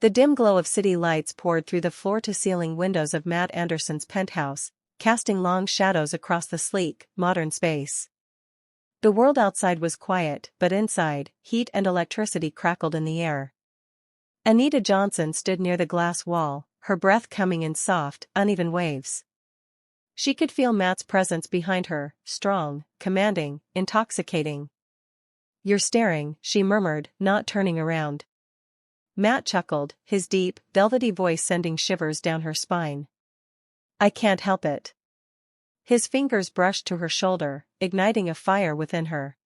The dim glow of city lights poured through the floor-to-ceiling windows of Matt Anderson's penthouse, casting long shadows across the sleek, modern space. The world outside was quiet, but inside, heat and electricity crackled in the air. Anita Johnson stood near the glass wall, her breath coming in soft, uneven waves. She could feel Matt's presence behind her, strong, commanding, intoxicating. "You're staring," she murmured, not turning around. Matt chuckled, his deep, velvety voice sending shivers down her spine. "I can't help it." His fingers brushed to her shoulder, igniting a fire within her.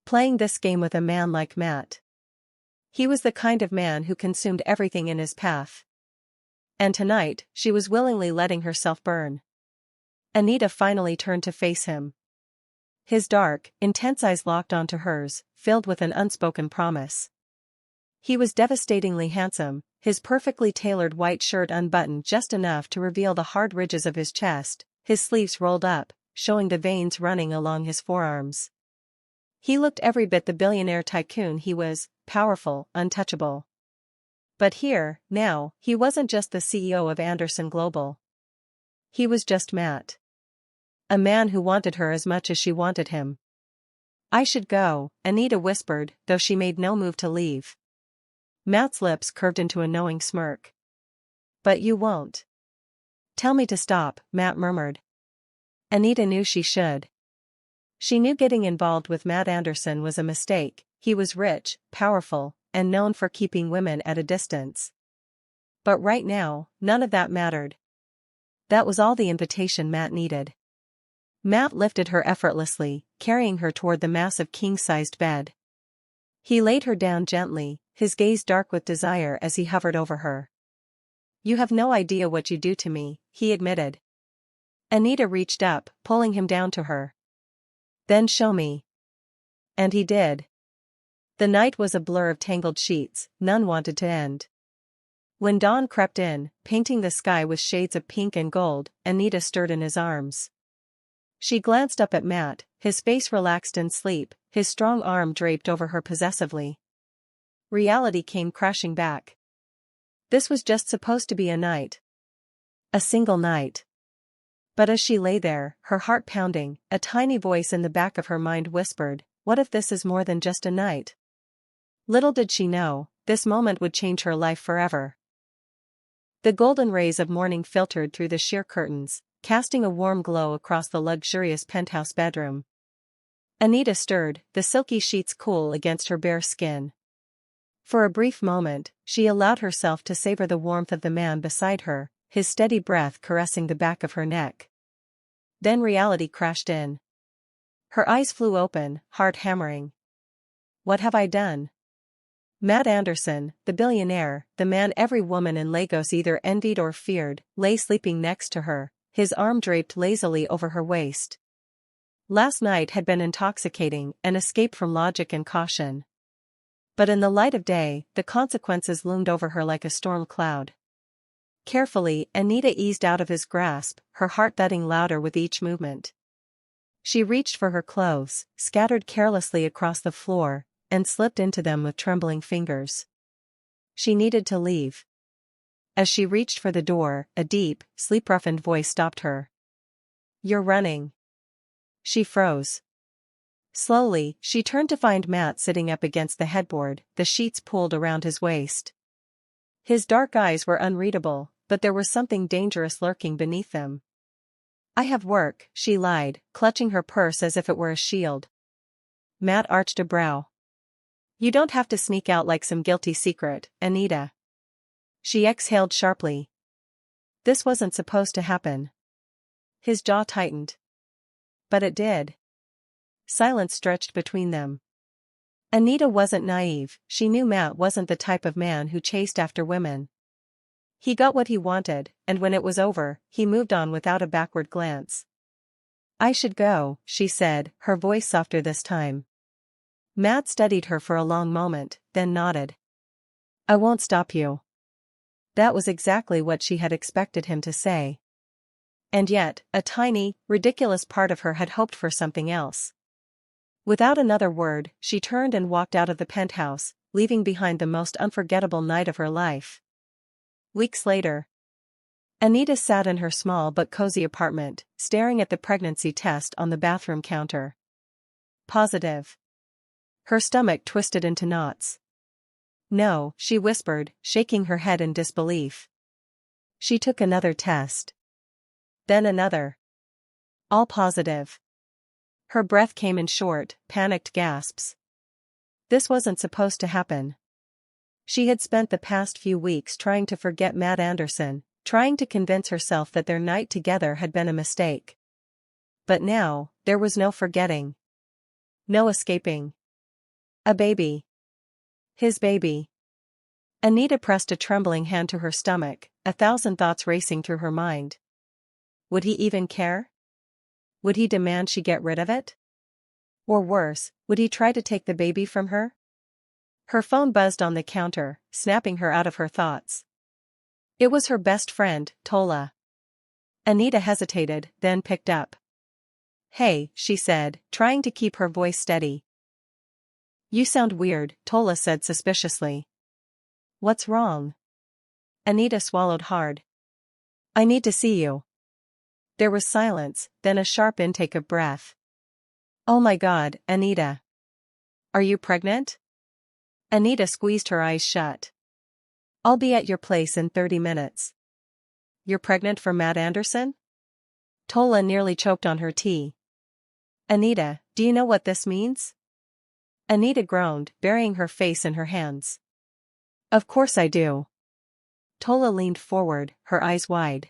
Playing this game with a man like Matt. He was the kind of man who consumed everything in his path. And tonight, she was willingly letting herself burn. Anita finally turned to face him. His dark, intense eyes locked onto hers, filled with an unspoken promise. He was devastatingly handsome, his perfectly tailored white shirt unbuttoned just enough to reveal the hard ridges of his chest, his sleeves rolled up, showing the veins running along his forearms. He looked every bit the billionaire tycoon he was, powerful, untouchable. But here, now, he wasn't just the CEO of Anderson Global. He was just Matt. A man who wanted her as much as she wanted him. "I should go," Anita whispered, though she made no move to leave. Matt's lips curved into a knowing smirk. "But you won't." "Tell me to stop," Matt murmured. Anita knew she should. She knew getting involved with Matt Anderson was a mistake. He was rich, powerful, and known for keeping women at a distance. But right now, none of that mattered. That was all the invitation Matt needed. Matt lifted her effortlessly, carrying her toward the massive king-sized bed. He laid her down gently, his gaze dark with desire as he hovered over her. "You have no idea what you do to me," he admitted. Anita reached up, pulling him down to her. "Then show me." And he did. The night was a blur of tangled sheets, none wanted to end. When dawn crept in, painting the sky with shades of pink and gold, Anita stirred in his arms. She glanced up at Matt, his face relaxed in sleep, his strong arm draped over her possessively. Reality came crashing back. This was just supposed to be a night. A single night. But as she lay there, her heart pounding, a tiny voice in the back of her mind whispered, "What if this is more than just a night?" Little did she know, this moment would change her life forever. The golden rays of morning filtered through the sheer curtains, casting a warm glow across the luxurious penthouse bedroom. Anita stirred, the silky sheets cool against her bare skin. For a brief moment, she allowed herself to savor the warmth of the man beside her, his steady breath caressing the back of her neck. Then reality crashed in. Her eyes flew open, heart hammering. What have I done? Matt Anderson, the billionaire, the man every woman in Lagos either envied or feared, lay sleeping next to her, his arm draped lazily over her waist. Last night had been intoxicating, an escape from logic and caution. But in the light of day, the consequences loomed over her like a storm cloud. Carefully, Anita eased out of his grasp, her heart thudding louder with each movement. She reached for her clothes, scattered carelessly across the floor, and slipped into them with trembling fingers. She needed to leave. As she reached for the door, a deep, sleep-roughened voice stopped her. "You're running." She froze. Slowly, she turned to find Matt sitting up against the headboard, the sheets pulled around his waist. His dark eyes were unreadable, but there was something dangerous lurking beneath them. "I have work," she lied, clutching her purse as if it were a shield. Matt arched a brow. "You don't have to sneak out like some guilty secret, Anita." She exhaled sharply. This wasn't supposed to happen. His jaw tightened. But it did. Silence stretched between them. Anita wasn't naive, she knew Matt wasn't the type of man who chased after women. He got what he wanted, and when it was over, he moved on without a backward glance. "I should go," she said, her voice softer this time. Matt studied her for a long moment, then nodded. "I won't stop you." That was exactly what she had expected him to say. And yet, a tiny, ridiculous part of her had hoped for something else. Without another word, she turned and walked out of the penthouse, leaving behind the most unforgettable night of her life. Weeks later, Anita sat in her small but cozy apartment, staring at the pregnancy test on the bathroom counter. Positive. Her stomach twisted into knots. No, she whispered, shaking her head in disbelief. She took another test. Then another. All positive. Her breath came in short, panicked gasps. This wasn't supposed to happen. She had spent the past few weeks trying to forget Matt Anderson, trying to convince herself that their night together had been a mistake. But now, there was no forgetting. No escaping. A baby. His baby. Anita pressed a trembling hand to her stomach, 1,000 thoughts racing through her mind. Would he even care? Would he demand she get rid of it? Or worse, would he try to take the baby from her? Her phone buzzed on the counter, snapping her out of her thoughts. It was her best friend, Tola. Anita hesitated, then picked up. Hey, she said, trying to keep her voice steady. You sound weird, Tola said suspiciously. What's wrong? Anita swallowed hard. I need to see you. There was silence, then a sharp intake of breath. Oh my God, Anita. Are you pregnant? Anita squeezed her eyes shut. I'll be at your place in 30 minutes. You're pregnant for Matt Anderson? Tola nearly choked on her tea. Anita, do you know what this means? Anita groaned, burying her face in her hands. Of course I do. Tola leaned forward, her eyes wide.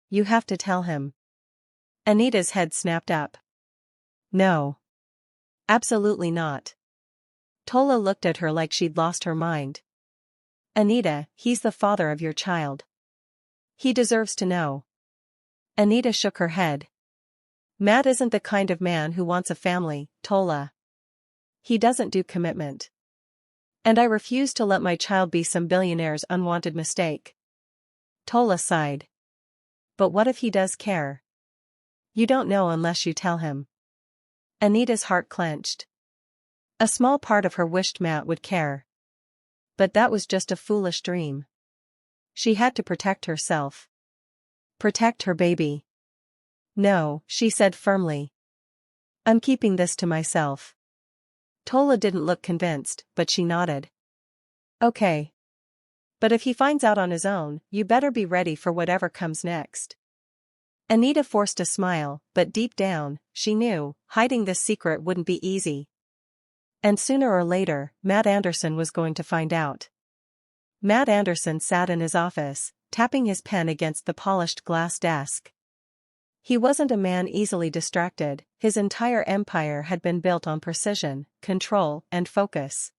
You have to tell him. Anita's head snapped up. No. Absolutely not. Tola looked at her like she'd lost her mind. Anita, he's the father of your child. He deserves to know. Anita shook her head. Matt isn't the kind of man who wants a family, Tola. He doesn't do commitment. And I refuse to let my child be some billionaire's unwanted mistake. Tola sighed. But what if he does care? You don't know unless you tell him. Anita's heart clenched. A small part of her wished Matt would care. But that was just a foolish dream. She had to protect herself. Protect her baby. No, she said firmly. I'm keeping this to myself. Tola didn't look convinced, but she nodded. Okay. But if he finds out on his own, you better be ready for whatever comes next. Anita forced a smile, but deep down, she knew, hiding this secret wouldn't be easy. And sooner or later, Matt Anderson was going to find out. Matt Anderson sat in his office, tapping his pen against the polished glass desk. He wasn't a man easily distracted, his entire empire had been built on precision, control, and focus.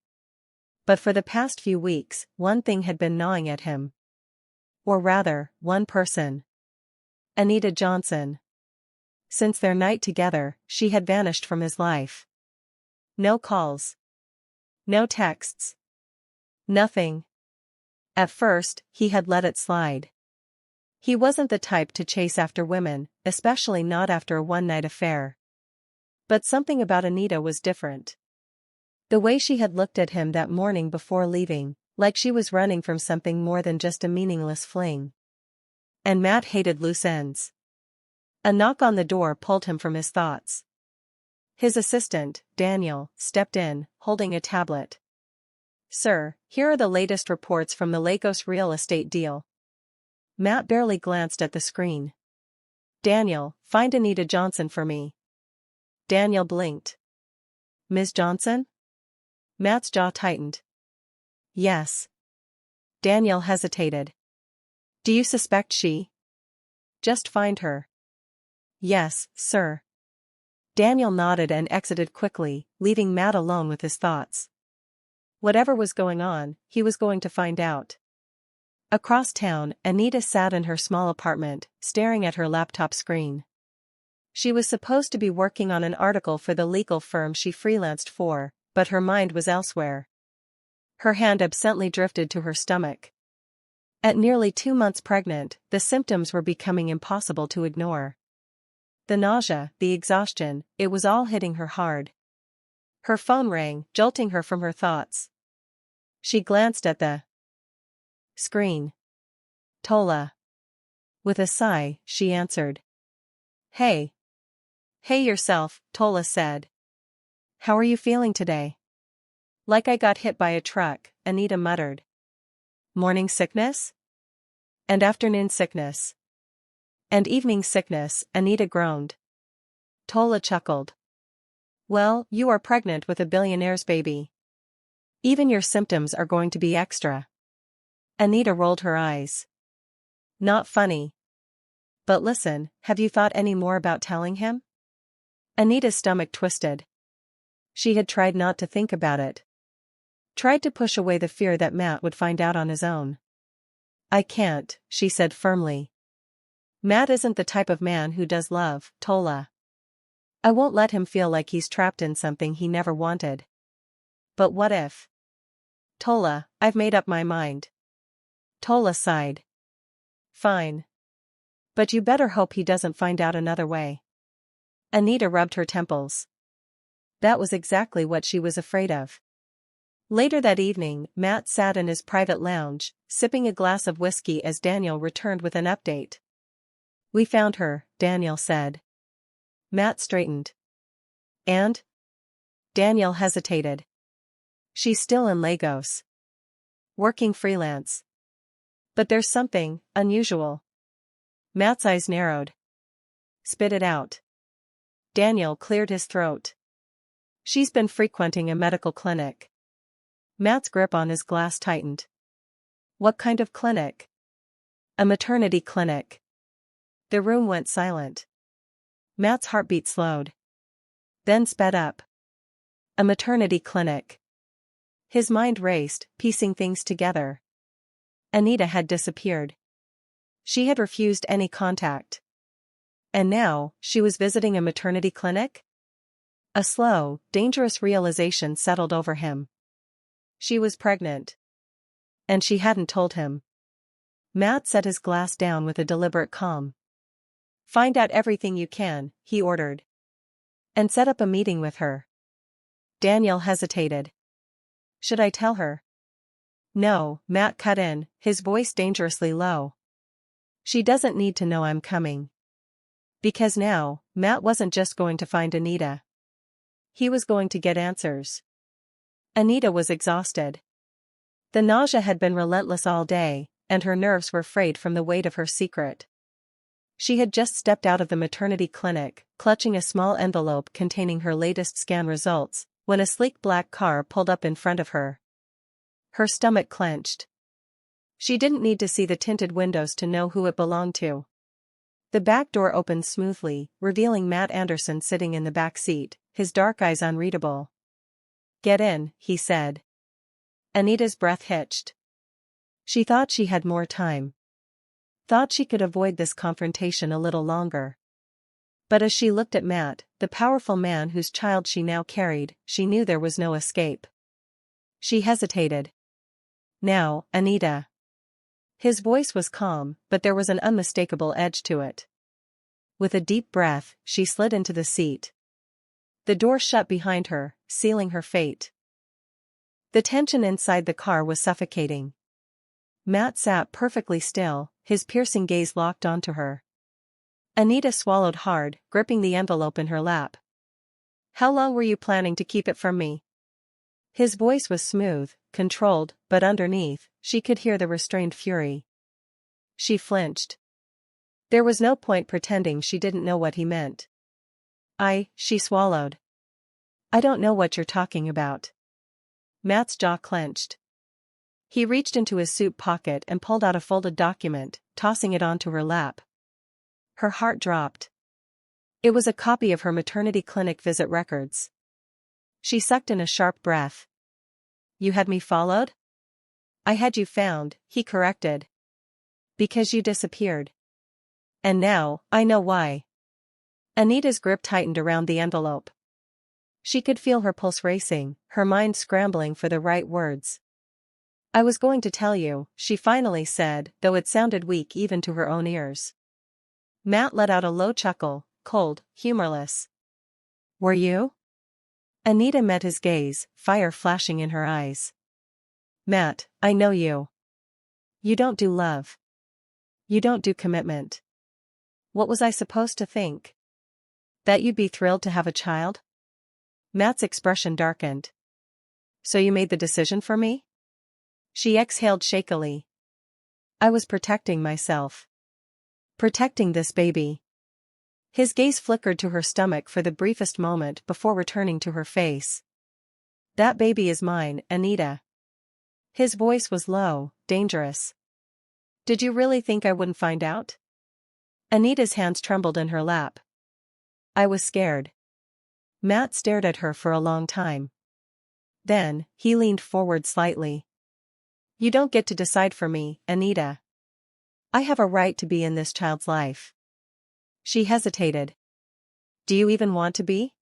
But for the past few weeks, one thing had been gnawing at him. Or rather, one person. Anita Johnson. Since their night together, she had vanished from his life. No calls. No texts. Nothing. At first, he had let it slide. He wasn't the type to chase after women, especially not after a one-night affair. But something about Anita was different. The way she had looked at him that morning before leaving, like she was running from something more than just a meaningless fling. And Matt hated loose ends. A knock on the door pulled him from his thoughts. His assistant, Daniel, stepped in, holding a tablet. Sir, here are the latest reports from the Lagos real estate deal. Matt barely glanced at the screen. Daniel, find Anita Johnson for me. Daniel blinked. Ms. Johnson? Matt's jaw tightened. Yes. Daniel hesitated. Do you suspect she? Just find her. Yes, sir. Daniel nodded and exited quickly, leaving Matt alone with his thoughts. Whatever was going on, he was going to find out. Across town, Anita sat in her small apartment, staring at her laptop screen. She was supposed to be working on an article for the legal firm she freelanced for, but her mind was elsewhere. Her hand absently drifted to her stomach. At nearly 2 months pregnant, the symptoms were becoming impossible to ignore. The nausea, the exhaustion, it was all hitting her hard. Her phone rang, jolting her from her thoughts. She glanced at the screen. Tola. With a sigh, she answered. Hey. Hey yourself, Tola said. How are you feeling today? Like I got hit by a truck, Anita muttered. Morning sickness? And afternoon sickness. And evening sickness, Anita groaned. Tola chuckled. Well, you are pregnant with a billionaire's baby. Even your symptoms are going to be extra. Anita rolled her eyes. Not funny. But listen, have you thought any more about telling him? Anita's stomach twisted. She had tried not to think about it. Tried to push away the fear that Matt would find out on his own. I can't, she said firmly. Matt isn't the type of man who does love, Tola. I won't let him feel like he's trapped in something he never wanted. But what if? Tola, I've made up my mind. Tola sighed. Fine. But you better hope he doesn't find out another way. Anita rubbed her temples. That was exactly what she was afraid of. Later that evening, Matt sat in his private lounge, sipping a glass of whiskey as Daniel returned with an update. We found her, Daniel said. Matt straightened. And? Daniel hesitated. She's still in Lagos. Working freelance. But there's something unusual. Matt's eyes narrowed. Spit it out. Daniel cleared his throat. She's been frequenting a medical clinic. Matt's grip on his glass tightened. What kind of clinic? A maternity clinic. The room went silent. Matt's heartbeat slowed. Then sped up. A maternity clinic. His mind raced, piecing things together. Anita had disappeared. She had refused any contact. And now, she was visiting a maternity clinic? A slow, dangerous realization settled over him. She was pregnant. And she hadn't told him. Matt set his glass down with a deliberate calm. Find out everything you can, he ordered. And set up a meeting with her. Daniel hesitated. Should I tell her? No, Matt cut in, his voice dangerously low. She doesn't need to know I'm coming. Because now, Matt wasn't just going to find Anita. He was going to get answers. Anita was exhausted. The nausea had been relentless all day, and her nerves were frayed from the weight of her secret. She had just stepped out of the maternity clinic, clutching a small envelope containing her latest scan results, when a sleek black car pulled up in front of her. Her stomach clenched. She didn't need to see the tinted windows to know who it belonged to. The back door opened smoothly, revealing Matt Anderson sitting in the back seat, his dark eyes unreadable. Get in, he said. Anita's breath hitched. She thought she had more time. Thought she could avoid this confrontation a little longer. But as she looked at Matt, the powerful man whose child she now carried, she knew there was no escape. She hesitated. Now, Anita. His voice was calm, but there was an unmistakable edge to it. With a deep breath, she slid into the seat. The door shut behind her, sealing her fate. The tension inside the car was suffocating. Matt sat perfectly still, his piercing gaze locked onto her. Anita swallowed hard, gripping the envelope in her lap. How long were you planning to keep it from me? His voice was smooth, controlled, but underneath, she could hear the restrained fury. She flinched. There was no point pretending she didn't know what he meant. She swallowed. I don't know what you're talking about. Matt's jaw clenched. He reached into his suit pocket and pulled out a folded document, tossing it onto her lap. Her heart dropped. It was a copy of her maternity clinic visit records. She sucked in a sharp breath. You had me followed? I had you found, he corrected. Because you disappeared. And now, I know why. Anita's grip tightened around the envelope. She could feel her pulse racing, her mind scrambling for the right words. I was going to tell you, she finally said, though it sounded weak even to her own ears. Matt let out a low chuckle, cold, humorless. Were you? Anita met his gaze, fire flashing in her eyes. Matt, I know you. You don't do love. You don't do commitment. What was I supposed to think? That you'd be thrilled to have a child? Matt's expression darkened. So you made the decision for me? She exhaled shakily. I was protecting myself. Protecting this baby. His gaze flickered to her stomach for the briefest moment before returning to her face. That baby is mine, Anita. His voice was low, dangerous. Did you really think I wouldn't find out? Anita's hands trembled in her lap. I was scared. Matt stared at her for a long time. Then, he leaned forward slightly. You don't get to decide for me, Anita. I have a right to be in this child's life. She hesitated. Do you even want to be?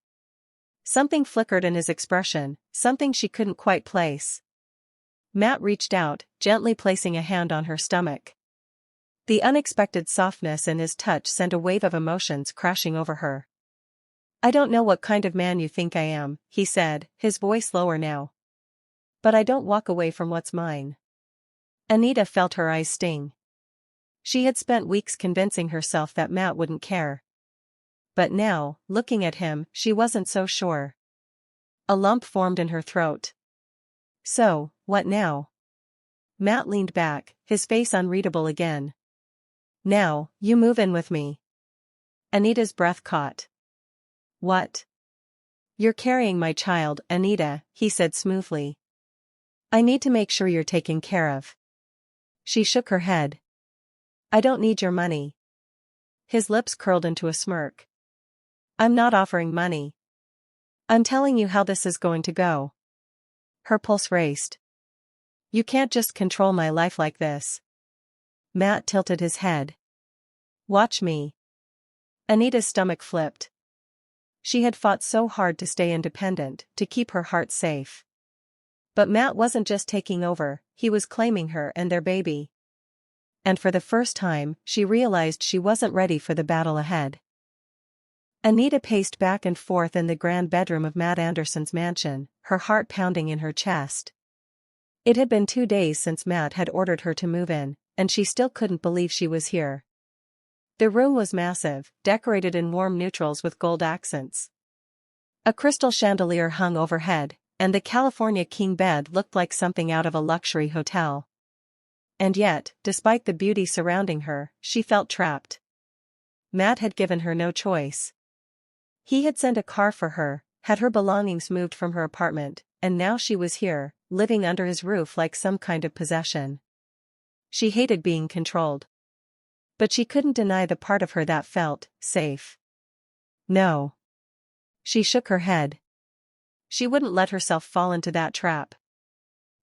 Something flickered in his expression, something she couldn't quite place. Matt reached out, gently placing a hand on her stomach. The unexpected softness in his touch sent a wave of emotions crashing over her. I don't know what kind of man you think I am, he said, his voice lower now. But I don't walk away from what's mine. Anita felt her eyes sting. She had spent weeks convincing herself that Matt wouldn't care. But now, looking at him, she wasn't so sure. A lump formed in her throat. So, what now? Matt leaned back, his face unreadable again. Now, you move in with me. Anita's breath caught. What? You're carrying my child, Anita, he said smoothly. I need to make sure you're taken care of. She shook her head. I don't need your money. His lips curled into a smirk. I'm not offering money. I'm telling you how this is going to go. Her pulse raced. You can't just control my life like this. Matt tilted his head. Watch me. Anita's stomach flipped. She had fought so hard to stay independent, to keep her heart safe. But Matt wasn't just taking over, he was claiming her and their baby. And for the first time, she realized she wasn't ready for the battle ahead. Anita paced back and forth in the grand bedroom of Matt Anderson's mansion, her heart pounding in her chest. It had been 2 days since Matt had ordered her to move in, and she still couldn't believe she was here. The room was massive, decorated in warm neutrals with gold accents. A crystal chandelier hung overhead, and the California king bed looked like something out of a luxury hotel. And yet, despite the beauty surrounding her, she felt trapped. Matt had given her no choice. He had sent a car for her, had her belongings moved from her apartment, and now she was here, living under his roof like some kind of possession. She hated being controlled. But she couldn't deny the part of her that felt safe. No. She shook her head. She wouldn't let herself fall into that trap.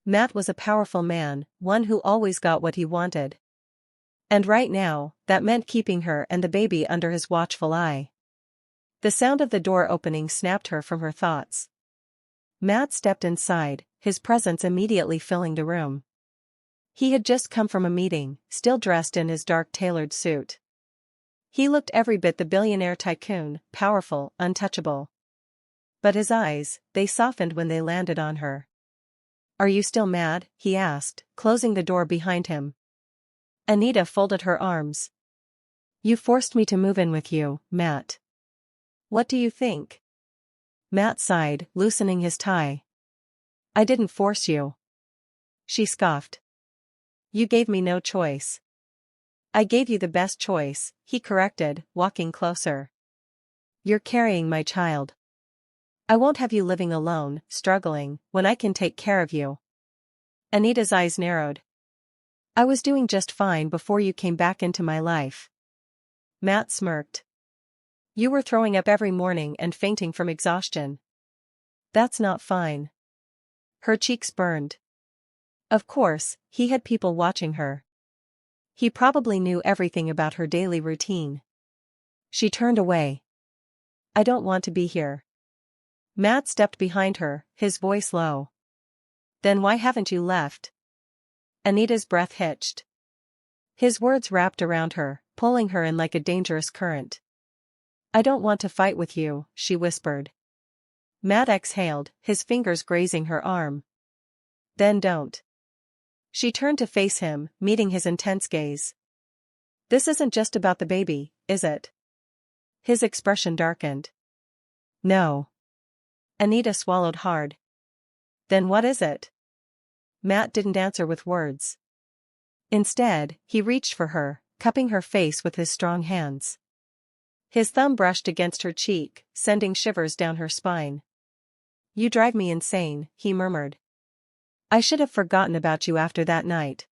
Matt was a powerful man, one who always got what he wanted. And right now, that meant keeping her and the baby under his watchful eye. The sound of the door opening snapped her from her thoughts. Matt stepped inside, his presence immediately filling the room. He had just come from a meeting, still dressed in his dark tailored suit. He looked every bit the billionaire tycoon, powerful, untouchable. But his eyes, they softened when they landed on her. Are you still mad? He asked, closing the door behind him. Anita folded her arms. You forced me to move in with you, Matt. What do you think? Matt sighed, loosening his tie. I didn't force you. She scoffed. You gave me no choice. I gave you the best choice, he corrected, walking closer. You're carrying my child. I won't have you living alone, struggling, when I can take care of you. Anita's eyes narrowed. I was doing just fine before you came back into my life. Matt smirked. You were throwing up every morning and fainting from exhaustion. That's not fine. Her cheeks burned. Of course, he had people watching her. He probably knew everything about her daily routine. She turned away. I don't want to be here. Matt stepped behind her, his voice low. Then why haven't you left? Anita's breath hitched. His words wrapped around her, pulling her in like a dangerous current. I don't want to fight with you, she whispered. Matt exhaled, his fingers grazing her arm. Then don't. She turned to face him, meeting his intense gaze. This isn't just about the baby, is it? His expression darkened. No. Anita swallowed hard. Then what is it? Matt didn't answer with words. Instead, he reached for her, cupping her face with his strong hands. His thumb brushed against her cheek, sending shivers down her spine. You drive me insane, he murmured. I should have forgotten about you after that night.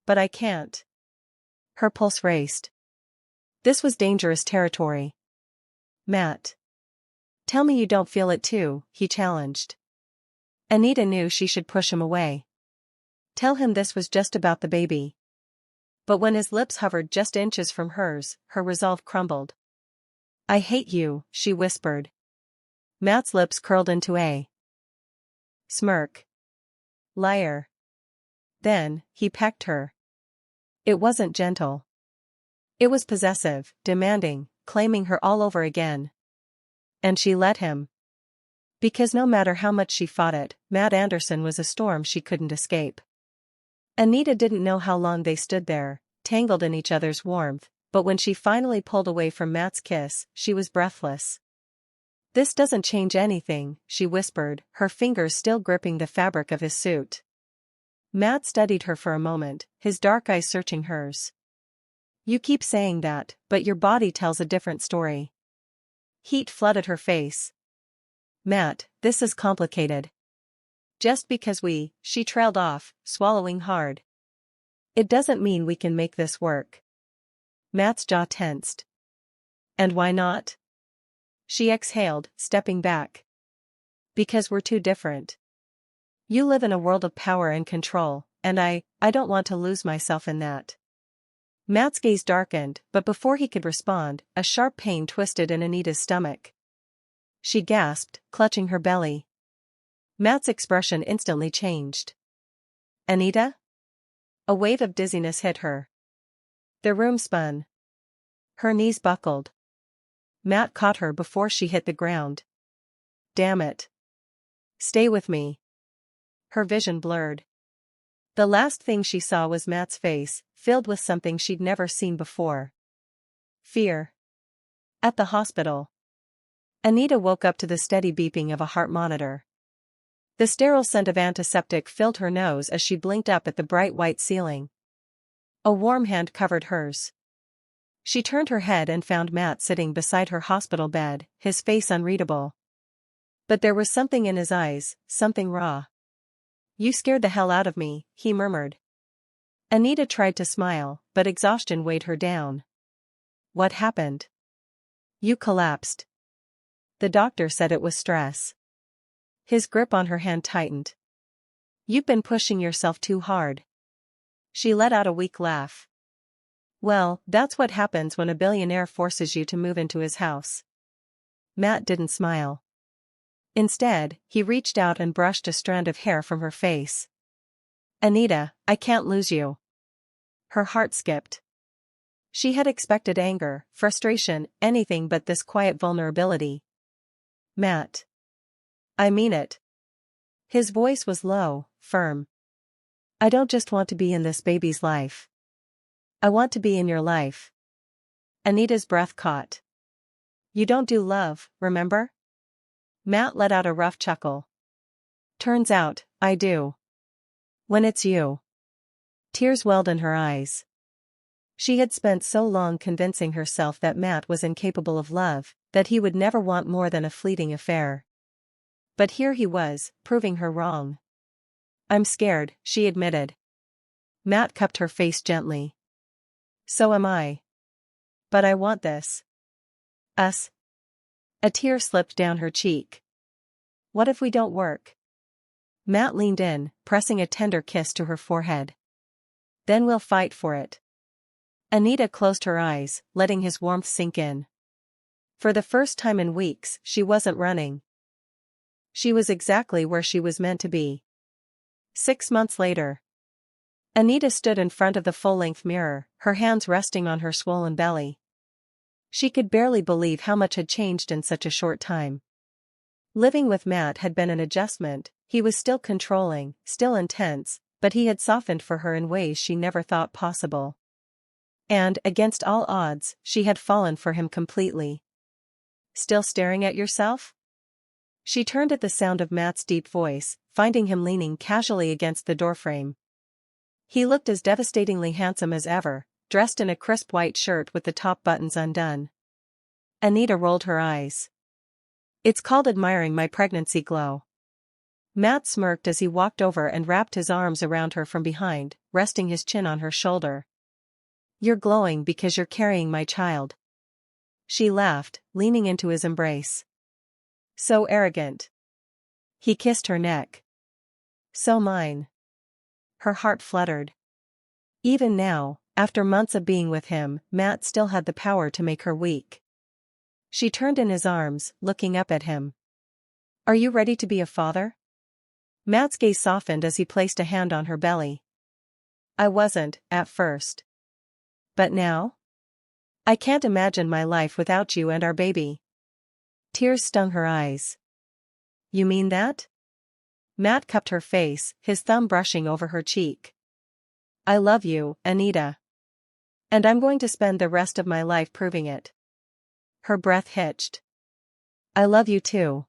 But I can't. Her pulse raced. This was dangerous territory. Matt. Tell me you don't feel it too, he challenged. Anita knew she should push him away. Tell him this was just about the baby. But when his lips hovered just inches from hers, her resolve crumbled. I hate you, she whispered. Matt's lips curled into a smirk. Liar. Then, he pecked her. It wasn't gentle. It was possessive, demanding, claiming her all over again. And she let him. Because no matter how much she fought it, Matt Anderson was a storm she couldn't escape. Anita didn't know how long they stood there, tangled in each other's warmth, but when she finally pulled away from Matt's kiss, she was breathless. This doesn't change anything, she whispered, her fingers still gripping the fabric of his suit. Matt studied her for a moment, his dark eyes searching hers. You keep saying that, but your body tells a different story. Heat flooded her face. Matt, this is complicated. Just because she trailed off, swallowing hard. It doesn't mean we can make this work. Matt's jaw tensed. And why not? She exhaled, stepping back. Because we're too different. You live in a world of power and control, and I don't want to lose myself in that. Matt's gaze darkened, but before he could respond, a sharp pain twisted in Anita's stomach. She gasped, clutching her belly. Matt's expression instantly changed. Anita? A wave of dizziness hit her. The room spun. Her knees buckled. Matt caught her before she hit the ground. Damn it. Stay with me. Her vision blurred. The last thing she saw was Matt's face, filled with something she'd never seen before. Fear. At the hospital. Anita woke up to the steady beeping of a heart monitor. The sterile scent of antiseptic filled her nose as she blinked up at the bright white ceiling. A warm hand covered hers. She turned her head and found Matt sitting beside her hospital bed, his face unreadable. But there was something in his eyes, something raw. You scared the hell out of me, he murmured. Anita tried to smile, but exhaustion weighed her down. What happened? You collapsed. The doctor said it was stress. His grip on her hand tightened. You've been pushing yourself too hard. She let out a weak laugh. Well, that's what happens when a billionaire forces you to move into his house. Matt didn't smile. Instead, he reached out and brushed a strand of hair from her face. Anita, I can't lose you. Her heart skipped. She had expected anger, frustration, anything but this quiet vulnerability. Matt. I mean it. His voice was low, firm. I don't just want to be in this baby's life. I want to be in your life. Anita's breath caught. You don't do love, remember? Matt let out a rough chuckle. Turns out, I do. When it's you. Tears welled in her eyes. She had spent so long convincing herself that Matt was incapable of love, that he would never want more than a fleeting affair. But here he was, proving her wrong. I'm scared, she admitted. Matt cupped her face gently. So am I. But I want this. Us. A tear slipped down her cheek. What if we don't work? Matt leaned in, pressing a tender kiss to her forehead. Then we'll fight for it. Anita closed her eyes, letting his warmth sink in. For the first time in weeks, she wasn't running. She was exactly where she was meant to be. 6 months later. Anita stood in front of the full-length mirror, her hands resting on her swollen belly. She could barely believe how much had changed in such a short time. Living with Matt had been an adjustment, he was still controlling, still intense, but he had softened for her in ways she never thought possible. And, against all odds, she had fallen for him completely. Still staring at yourself? She turned at the sound of Matt's deep voice, finding him leaning casually against the doorframe. He looked as devastatingly handsome as ever, dressed in a crisp white shirt with the top buttons undone. Anita rolled her eyes. It's called admiring my pregnancy glow. Matt smirked as he walked over and wrapped his arms around her from behind, resting his chin on her shoulder. You're glowing because you're carrying my child. She laughed, leaning into his embrace. So arrogant. He kissed her neck. So mine. Her heart fluttered. Even now, after months of being with him, Matt still had the power to make her weak. She turned in his arms, looking up at him. Are you ready to be a father? Matt's gaze softened as he placed a hand on her belly. I wasn't, at first. But now? I can't imagine my life without you and our baby. Tears stung her eyes. You mean that? Matt cupped her face, his thumb brushing over her cheek. I love you, Anita. And I'm going to spend the rest of my life proving it. Her breath hitched. I love you too.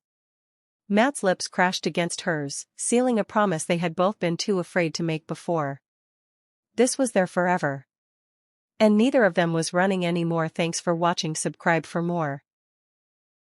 Matt's lips crashed against hers, sealing a promise they had both been too afraid to make before. This was their forever. And neither of them was running anymore. Thanks for watching. Subscribe for more.